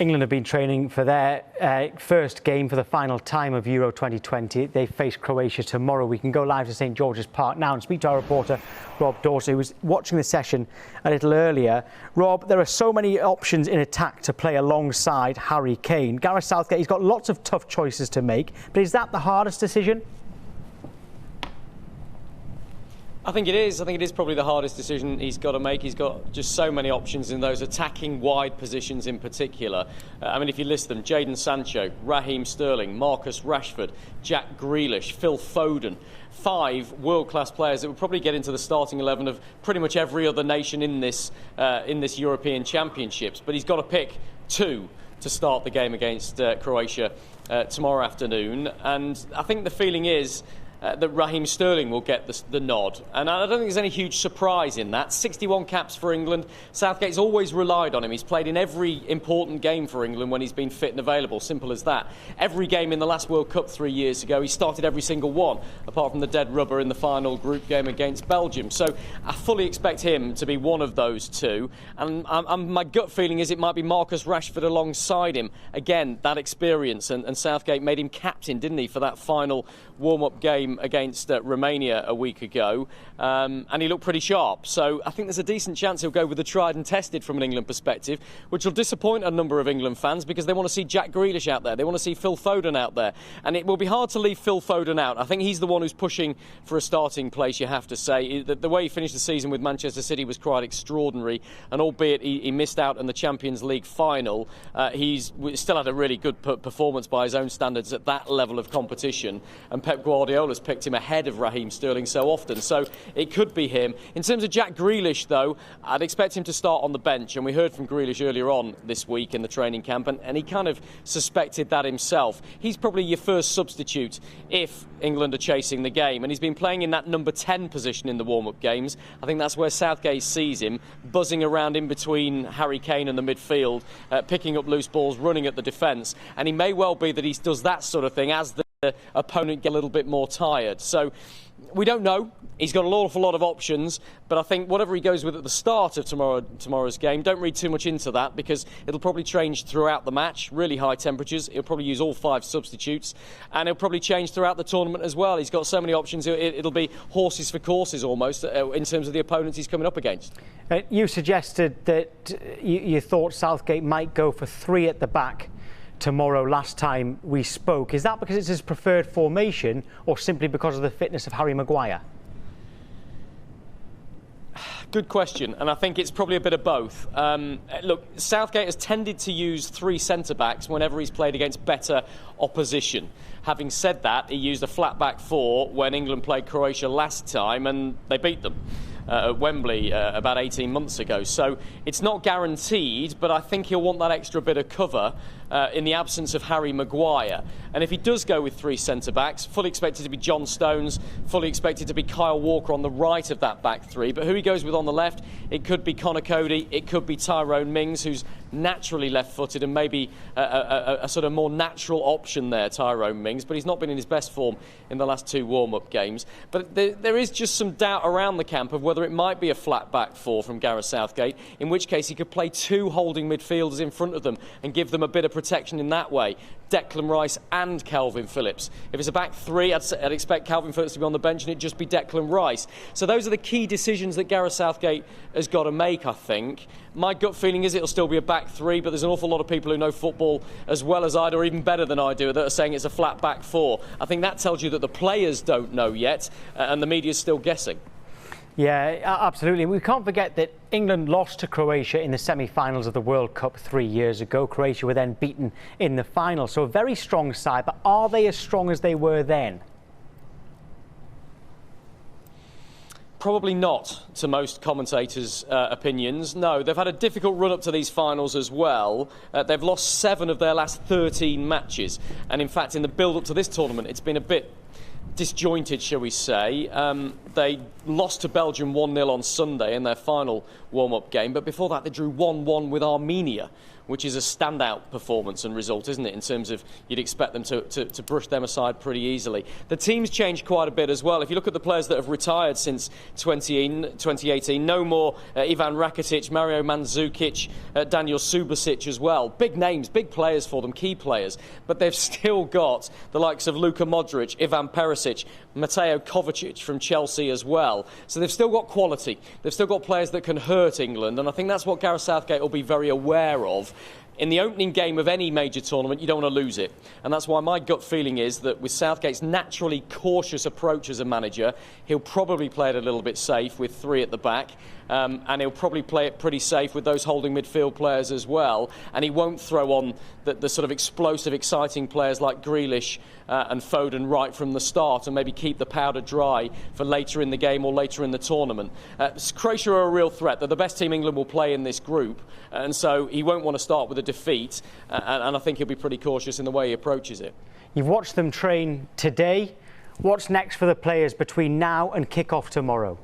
England have been training for their first game for the final time of Euro 2020. They face Croatia tomorrow. We can go live to St George's Park now and speak to our reporter, Rob Dorset, who was watching the session a little earlier. Rob, there are so many options in attack to play alongside Harry Kane. Gareth Southgate, he's got lots of tough choices to make, but is that the hardest decision? I think it is. I think it is probably the hardest decision he's got to make. He's got just so many options in those attacking wide positions in particular. I mean, if you list them, Jadon Sancho, Raheem Sterling, Marcus Rashford, Jack Grealish, Phil Foden. 5 world-class players that would probably get into the starting 11 of pretty much every other nation in this European Championships. But he's got to pick 2 to start the game against Croatia tomorrow afternoon. And I think the feeling is that Raheem Sterling will get the nod. And I don't think there's any huge surprise in that. 61 caps for England. Southgate's always relied on him. He's played in every important game for England when he's been fit and available. Simple as that. Every game in the last World Cup 3 years ago, he started every single one, apart from the dead rubber in the final group game against Belgium. So I fully expect him to be one of those 2. And my gut feeling is it might be Marcus Rashford alongside him. Again, that experience. And Southgate made him captain, didn't he, for that final warm-up game against Romania a week ago, and he looked pretty sharp. So I think there's a decent chance he'll go with the tried and tested from an England perspective, which will disappoint a number of England fans because they want to see Jack Grealish out there, they want to see Phil Foden out there, and it will be hard to leave Phil Foden out. I think he's the one who's pushing for a starting place, you have to say. The way he finished the season with Manchester City was quite extraordinary, and albeit he missed out in the Champions League final, he's still had a really good performance by his own standards at that level of competition, and Pep Guardiola's picked him ahead of Raheem Sterling so often, so it could be him. In terms of Jack Grealish, though, I'd expect him to start on the bench, and we heard from Grealish earlier on this week in the training camp, and he kind of suspected that himself. He's probably your first substitute if England are chasing the game, and he's been playing in that number 10 position in the warm-up games. I think that's where Southgate sees him, buzzing around in between Harry Kane and the midfield, picking up loose balls, running at the defence, and he may well be that he does that sort of thing as the opponent get a little bit more tired. So we don't know. He's got an awful lot of options, but I think whatever he goes with at the start of tomorrow's game, don't read too much into that because it'll probably change throughout the match. Really high temperatures. He'll probably use all 5 substitutes, and it'll probably change throughout the tournament as well. He's got so many options. It'll be horses for courses almost in terms of the opponents he's coming up against. You suggested that you thought Southgate might go for 3 at the back tomorrow last time we spoke. Is that because it's his preferred formation or simply because of the fitness of Harry Maguire? Good question, and I think it's probably a bit of both. Look, Southgate has tended to use 3 centre-backs whenever he's played against better opposition. Having said that, he used a flat back 4 when England played Croatia last time and they beat them at Wembley about 18 months ago. So it's not guaranteed, but I think he'll want that extra bit of cover in the absence of Harry Maguire. And if he does go with 3 centre-backs, fully expected to be John Stones, fully expected to be Kyle Walker on the right of that back 3. But who he goes with on the left, it could be Connor Cody, it could be Tyrone Mings, who's naturally left-footed and maybe a sort of more natural option there, Tyrone Mings. But he's not been in his best form in the last 2 warm-up games. But there is just some doubt around the camp of whether it might be a flat back 4 from Gareth Southgate, in which case he could play 2 holding midfielders in front of them and give them a bit of protection in that way. Declan Rice and Calvin Phillips. If it's a back 3, I'd expect Calvin Phillips to be on the bench and it'd just be Declan Rice. So those are the key decisions that Gareth Southgate has got to make, I think. My gut feeling is it'll still be a back 3, but there's an awful lot of people who know football as well as I do, or even better than I do, that are saying it's a flat back 4. I think that tells you that the players don't know yet, and the media's still guessing. Yeah, absolutely. We can't forget that England lost to Croatia in the semi-finals of the World Cup 3 years ago. Croatia were then beaten in the final. So a very strong side, but are they as strong as they were then? Probably not, to most commentators' opinions. No, they've had a difficult run up to these finals as well. They've lost 7 of their last 13 matches. And in fact, in the build-up to this tournament, it's been a bit disjointed, shall we say. They lost to Belgium 1-0 on Sunday in their final warm-up game, but before that they drew 1-1 with Armenia, which is a standout performance and result, isn't it, in terms of you'd expect them to brush them aside pretty easily. The team's changed quite a bit as well. If you look at the players that have retired since 2018, no more Ivan Rakitic, Mario Mandzukic, Daniel Subasic as well. Big names, big players for them, key players. But they've still got the likes of Luka Modric, Ivan Perisic, Mateo Kovacic from Chelsea as well. So they've still got quality. They've still got players that can hurt England, and I think that's what Gareth Southgate will be very aware of. In the opening game of any major tournament, you don't want to lose it. And that's why my gut feeling is that with Southgate's naturally cautious approach as a manager, he'll probably play it a little bit safe with 3 at the back. And he'll probably play it pretty safe with those holding midfield players as well. And he won't throw on the sort of explosive, exciting players like Grealish and Foden right from the start, and maybe keep the powder dry for later in the game or later in the tournament. Croatia are a real threat. They're the best team England will play in this group. And so he won't want to start with a defeat. And I think he'll be pretty cautious in the way he approaches it. You've watched them train today. What's next for the players between now and kick-off tomorrow?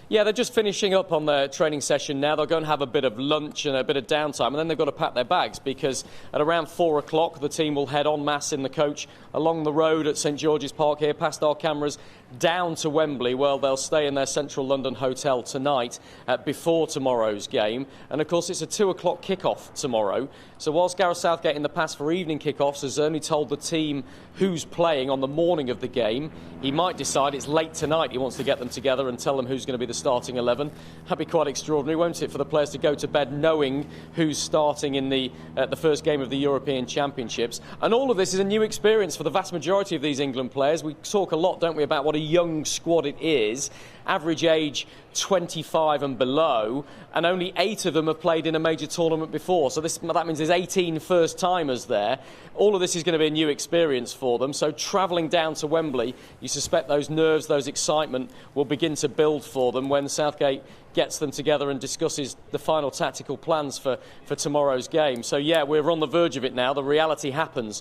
Yeah, they're just finishing up on their training session now. They'll go and have a bit of lunch and a bit of downtime, and then they've got to pack their bags, because at around 4 o'clock the team will head en masse in the coach along the road at St George's Park here, past our cameras, down to Wembley. Well, they'll stay in their central London hotel tonight before tomorrow's game. And of course, it's a 2 o'clock kickoff tomorrow. So whilst Gareth Southgate in the past for evening kickoffs has only told the team who's playing on the morning of the game, he might decide it's late tonight he wants to get them together and tell them who's going to be the starting 11. That'd be quite extraordinary, won't it, for the players to go to bed knowing who's starting in the first game of the European Championships. And all of this is a new experience for the vast majority of these England players. We talk a lot, don't we, about what a young squad it is. Average age 25 and below, and only 8 of them have played in a major tournament before. So that means there's 18 first-timers there. All of this is going to be a new experience for them. So travelling down to Wembley, you suspect those nerves, those excitement will begin to build for them when Southgate gets them together and discusses the final tactical plans for tomorrow's game. So yeah, we're on the verge of it now. The reality happens